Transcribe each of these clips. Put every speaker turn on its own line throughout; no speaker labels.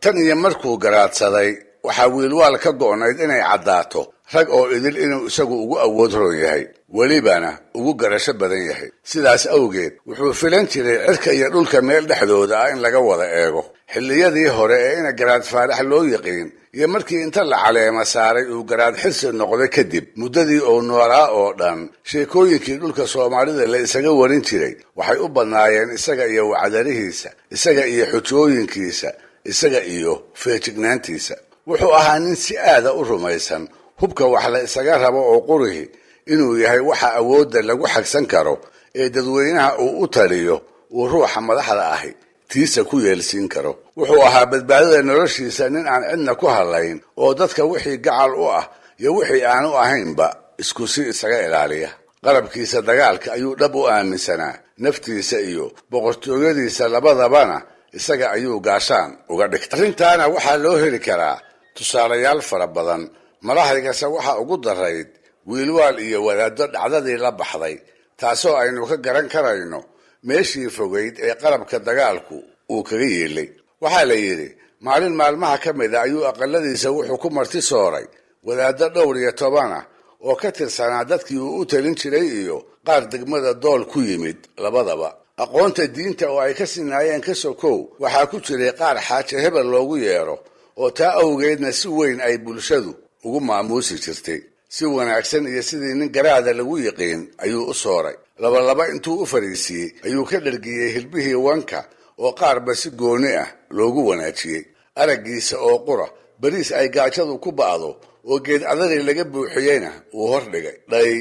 tan iyo markuu garaadsaday waxaa wiilwaal ka go'nayd inay caddaato rag oo idil inuu isagu ugu awood roon yahay welibana ugu garasho badan yahay. sidaas awgeed wuxuu filan jiray cirka iyo dhulka meel dhexdooda ah in laga wada eego. xilliyadii hore ee ina garaad faarax loo yiqiin iyo markii inta la caleema saaray uu garaad xirsi noqday kadib muddadii uu noolaa oo dhan sheekooyinkii dhulka soomaalida la isaga warin jiray waxay u badnaayeen isaga iyo wacdarihiisa, isaga iyo xujooyinkiisa, isaga iyo feejignaantiisa. wuxuu ahaa nin si aada u rumaysan hubka wax la isaga rabo oo qurihi inuu yahay waxa awoodda lagu xagsan karo ee dadweynaha uu u taliyo uu ruuxa madaxda ahi tiisa ku yeelsiin karo. wuxuu ahaa badbaadada noloshiisa nin aan cidna ku hadlayn oo dadka wixii gacal u ah iyo wixii aan u ahaynba isku si isaga ilaaliya. qalabkiisa dagaalka ayuu dhab u aaminsanaa, naftiisa iyo boqortooyadiisa labadabana isaga ayuu gaashaan uga dhigtay. arrintaana waxaa loo heli karaa tusaalayaal fara badan. madaxdaygase waxaa ugu darayd wiilwaal iyo wadaaddo dhacdadii la baxday, taasoo aynu ka garan karayno meeshii fogayd ee qalabka dagaalku uu kaga yeelay. waxaa la yidhi maalin maalmaha ka mid a ayuu aqaladiisa wuxuu ku marti sooray wadaaddo dhowr iyo 10 ah oo ka tirsanaa dadkii uu u talin jiray iyo qaar degmada dool ku yimid labadaba. aqoonta diinta oo ay ka sinaayeen ka sokow waxaa ku jiray qaar xaaje hebel loogu yeero oo taa awgeedna si weyn ay bulshadu ugu maamuusi jirtay. si wanaagsan iyo sidii nin garaada lagu yiqiin ayuu u sooray. laba intuu u fariisiyey ayuu ka dhargiyey hilbihii wanka oo qaarba si gooni ah loogu wanaajiyey. araggiisa oo qura bariis ay gaajadu ku ba'do oo geed adari laga buuxiyeyna wuu hordhigay. dhay,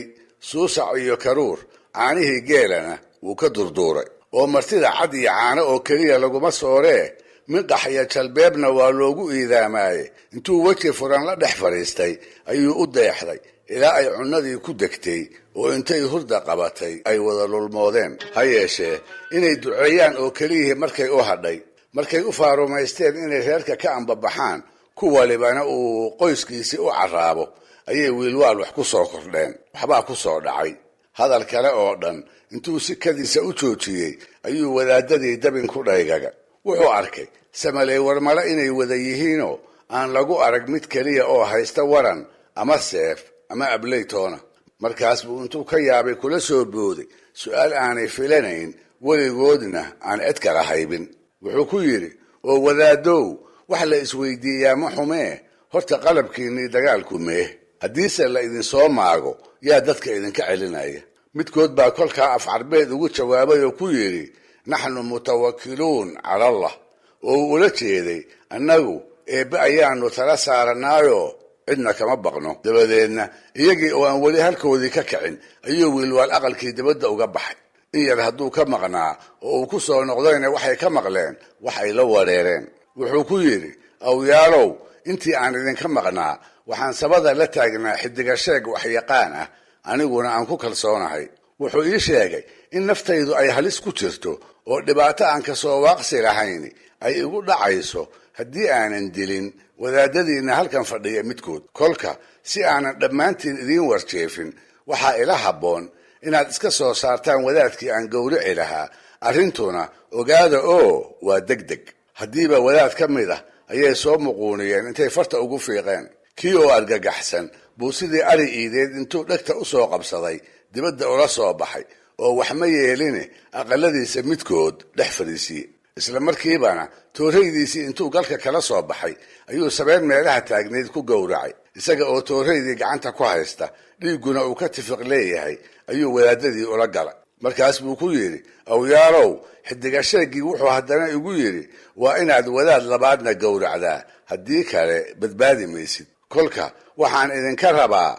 suusac iyo karuur, caanihii geelana wuu ka durduuray. oo martida cad iyo caano oo keliya laguma sooree minqax iyo jalbeebna waa loogu iidaamaaye intuu weji furan la dhex fadhiistay ayuu u deexday ilaa ay cunnadii ku degtay oo intay hurda qabatay ay wada lulmoodeen. ha yeeshee inay duceeyaan oo keliyihii markay u hadhay, markay u faarumaysteen inay reerka ka ambabaxaan ku walibana uu qoyskiisii u carraabo ayay wiilwaal wax ku soo kordheen. waxbaa ku soo dhacay. hadal kale oo dhan intuu si kadiisa u joojiyey ayuu wadaadadii dabin ku dhaygaga. wuxuu arkay samaley warmale inay wada yihiinoo aan lagu arag mid keliya oo haysta waran ama seef ama ableytoona. markaas buu intuu ka yaabay kula soo booday su'aal aanay filanayn weligoodna aan cid kala haybin. wuxuu ku yidhi, oo wadaadow, wax la isweydiiyaa ma xumee, horta qalabkiinnii dagaalku mee? haddiise la idinsoo maago yaa dadka idinka celinaya? midkood baa kolkaa af carbeed ugu jawaabay oo ku yidhi, naxnu mutawakiluun cala allah, oo uu ula jeeday annagu eebbe ayaanu tala saaranaayoo cidna kama baqno. dabadeedna iyagii oo aan weli halkoodii ka kicin ayuu wiilwaal aqalkii dibadda uga baxay. in yar hadduu ka maqnaa oo uu ku soo noqdayna waxay ka maqleen wax ay la wareereen. wuxuu ku yidhi, awyaalow, intii aan idinka maqnaa waxaan sabada la taagnaa xidiga sheeg waxyaqaan ah, aniguna aan ku kalsoonahay. wuxuu ii sheegay in naftaydu ay halis ku jirto oo dhibaato aan ka soo waaqsi lahayn ay igu dhacayso haddii aanan dilin wadaadadiinna halkan fadhiya midkood. kolka si aanan dhammaantiin idiin warjeefin waxaa ila habboon inaad iska soo saartaan wadaadkii aan gowrici lahaa. arrintuna ogaada oo waa degdeg. haddiiba wadaad ka mid ah ayay soo muquuniyeen intay farta ugu fiiqeen. kii oo argagaxsan buu sidii ari iideed intuu dhegta u soo qabsaday dibadda ula soo baxay oo wax ma yeeline aqaladiisa midkood dhex fadhiisiyey. isla markiibana tooraydiisii intuu galka kala soo baxay ayuu sabeen meelaha taagneyd ku gowracay. isaga oo tooraydii gacanta ku haysta, dhiigguna uu ka tifiq leeyahay, ayuu wadaadadii ula galay. markaas buu ku yidhi, awyaalow, xidiga sheeggii wuxuu haddana igu yidhi waa inaad wadaad labaadna gowracdaa, haddii kale badbaadi maysid. kolka waxaan idinka rabaa.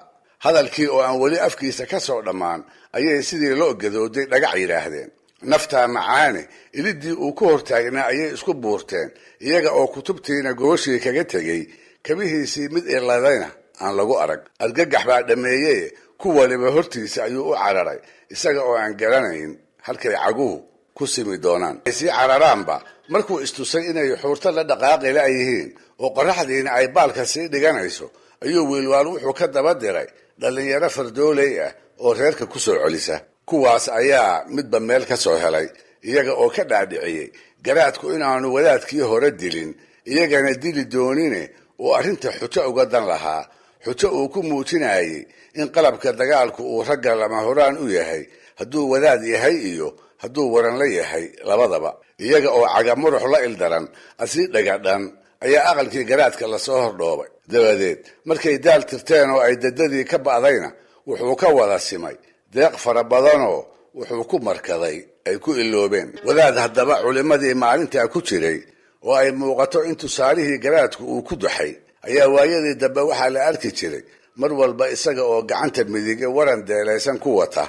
hadalkii oo aan weli afkiisa ka soo dhammaan ayay sidii loo gadooday dhagax yidhaahdeen. naftaa macaane iliddii uu ku hortaagnaa ayay isku buurteen, iyaga oo kutubtiina gooshii kaga tegey, kabihiisii mid iladayna aan lagu arag. argagax baa dhammeeyee ku waliba hortiisa ayuu u cararay, isaga oo aan garanayn halkay caguhu ku simi doonaan. sii cararaanba markuu istusay inay xuurto la dhaqaaqi la'yihiin oo qorraxdiina ay baalka sii dhiganayso ayuu wiilwaal wuxuu ka daba diray dhallinyaro fardooley ah oo reerka ku soo celisa. kuwaas ayaa midba meel ka soo helay, iyaga oo ka dhaadhiciyey garaadku inaanu wadaadkii hore dilin iyagana dili doonine uu arrinta xujo uga dan lahaa, xujo uu ku muujinayay in qalabka dagaalku uu ragga lama horaan u yahay, hadduu wadaad yahay iyo hadduu waranla yahay labadaba. iyaga oo cagamurux la ildaran asii dhagadhan ayaa aqalkii garaadka lasoo hordhoobay. dabadeed markay daal tirteen oo ay dadadii ka ba'dayna wuxuu ka wada simay deeq fara badanoo wuxuu ku markaday ay ku iloobeen. wadaad haddaba culimmadii maalintaa ku jiray oo ay muuqato in tusaalihii garaadku uu ku duxay ayaa waayadii dambe waxaa la arki jiray mar walba isaga oo gacanta midige waran deelaysan ku wata,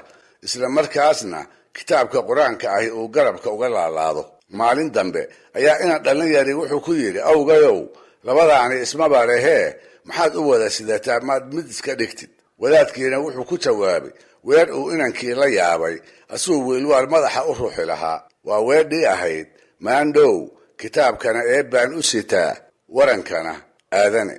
isla markaasna kitaabka qur-aanka ahi uu garabka uga laalaado. maalin dambe ayaa ina dhallinyari wuxuu ku yidhi, awgayow labadaani ismaba lehee maxaad u wada sidataa, maad mid iska dhigtid? wadaadkiina wuxuu ku jawaabay weer uu inankii la yaabay, asuu wiilwaal madaxa u ruuxi lahaa. waa weedhii ahayd, maandhow kitaabkana eebbaan u sitaa, warankana aadane.